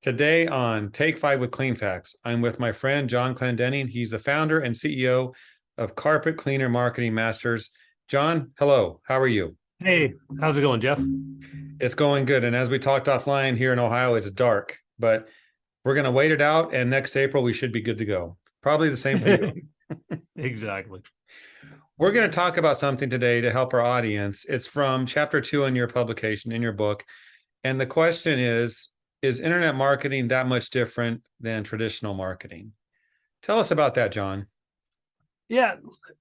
Today on Take Five with Cleanfax, I'm with my friend John Clendenning. He's the founder and CEO of Carpet Cleaner Marketing Masters. John, hello. How are you? Hey, how's it going, Jeff? It's going good. And as we talked offline here in Ohio, it's dark, but we're going to wait it out. And next April, we should be good to go. Probably the same for you. Exactly. We're going to talk about something today to help our audience. It's from chapter 2 in your publication, in your book. And the question is internet marketing that much different than traditional marketing? Tell us about that, John. Yeah.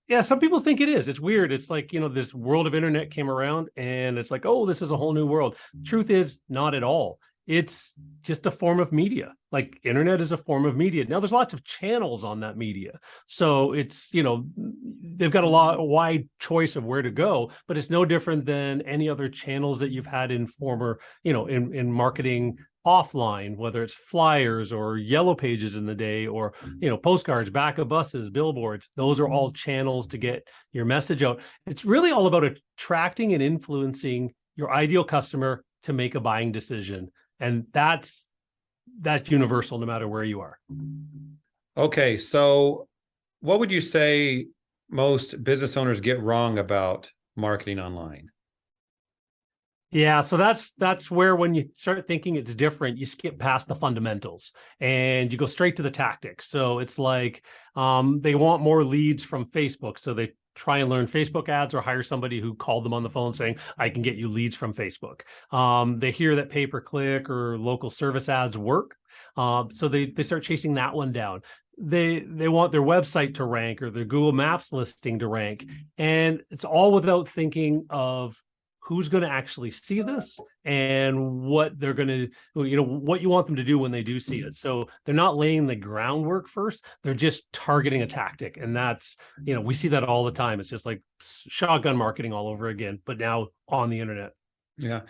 Yeah. Some people think it is. It's weird. It's like, this world of internet came around and it's like, oh, this is a whole new world. Truth is, not at all. It's just a form of media. Like internet is a form of media. Now there's lots of channels on that media. So they've got a wide choice of where to go, but it's no different than any other channels that you've had in former, in marketing offline, whether it's flyers or yellow pages in the day or postcards, back of buses, billboards. Those are all channels to get your message out. It's really all about attracting and influencing your ideal customer to make a buying decision, and that's universal no matter where you are. Okay, so what would you say most business owners get wrong about marketing online? Yeah, so that's where when you start thinking it's different, you skip past the fundamentals and you go straight to the tactics. So it's like they want more leads from Facebook, so they try and learn Facebook ads or hire somebody who called them on the phone saying, "I can get you leads from Facebook." They hear that pay per click or local service ads work, so they start chasing that one down. They want their website to rank or their Google Maps listing to rank, and it's all without thinking of who's going to actually see this and what they're going to, what you want them to do when they do see it. So they're not laying the groundwork first. They're just targeting a tactic. And that's, we see that all the time. It's just like shotgun marketing all over again, but now on the internet. Yeah.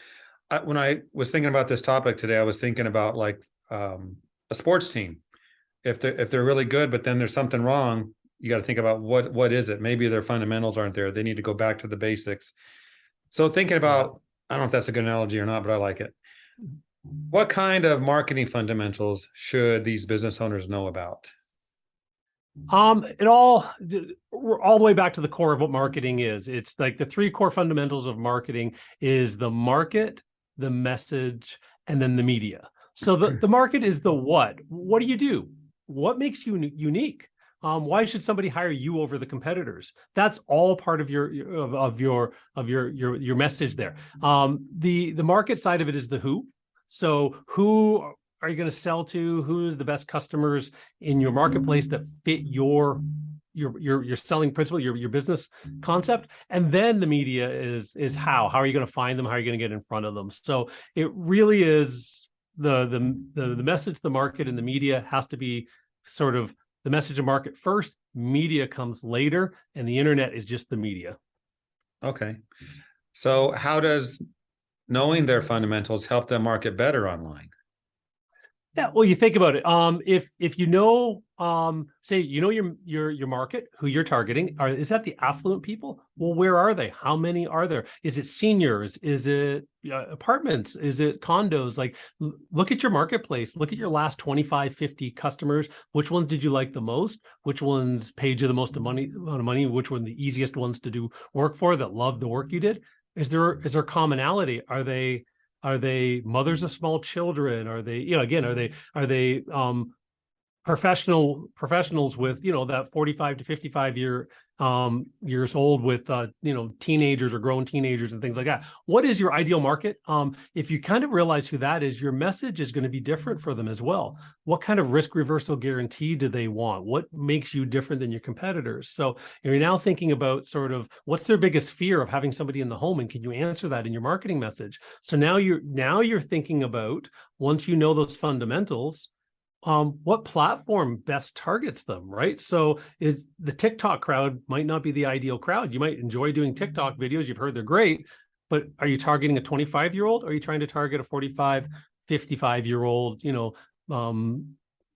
When I was thinking about this topic today, I was thinking about like a sports team. If they're really good, but then there's something wrong, you got to think about what is it? Maybe their fundamentals aren't there. They need to go back to the basics. So thinking Yeah. about, I don't know if that's a good analogy or not, but I like it. What kind of marketing fundamentals should these business owners know about? We're all the way back to the core of what marketing is. It's like the three core fundamentals of marketing is the market, the message, and then the media. So the market is the what. What do you do? What makes you unique? Why should somebody hire you over the competitors? That's all part of your message there. The market side of it is the who. So who are you going to sell to? Who's the best customers in your marketplace that fit your selling principle, your business concept? And then the media is how are you going to find them? How are you going to get in front of them? So it really is the message, the market, and the media has to be sort of the message and market first, media comes later, and the internet is just the media. Okay. So how does knowing their fundamentals help them market better online? Yeah, well, you think about it. If you know, say you know your market, who you're targeting, is that the affluent people? Well, where are they? How many are there? Is it seniors? Is it apartments? Is it condos? Like, look at your marketplace. Look at your last 25, 50 customers. Which ones did you like the most? Which ones paid you the most amount of money? Which one the easiest ones to do work for that love the work you did? Is there commonality? Are they mothers of small children? Are they, again, are they professionals with, that 45 to 55 years old with teenagers or grown teenagers and things like that? What is your ideal market? If you kind of realize who that is, your message is going to be different for them as well. What kind of risk reversal guarantee do they want? What makes you different than your competitors? So you're now thinking about sort of what's their biggest fear of having somebody in the home, and can you answer that in your marketing message? So now you're thinking about, once you know those fundamentals, what platform best targets them, right? So is the TikTok crowd might not be the ideal crowd. You might enjoy doing TikTok videos. You've heard they're great, but are you targeting a 25-year-old? Or are you trying to target a 45, 55-year-old,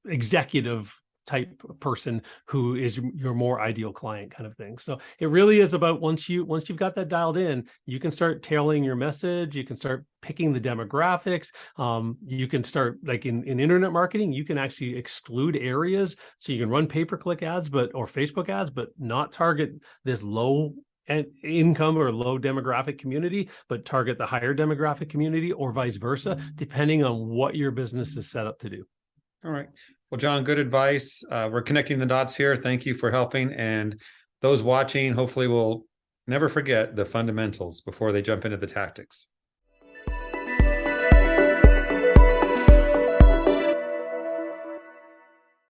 executive type person who is your more ideal client kind of thing. So it really is about once you've got that dialed in, you can start tailoring your message, you can start picking the demographics. You can start like in internet marketing, you can actually exclude areas. So you can run pay-per-click ads, or Facebook ads, but not target this low income or low demographic community, but target the higher demographic community, or vice versa, depending on what your business is set up to do. All right. Well, John, good advice. We're connecting the dots here. Thank you for helping. And those watching, hopefully will never forget the fundamentals before they jump into the tactics.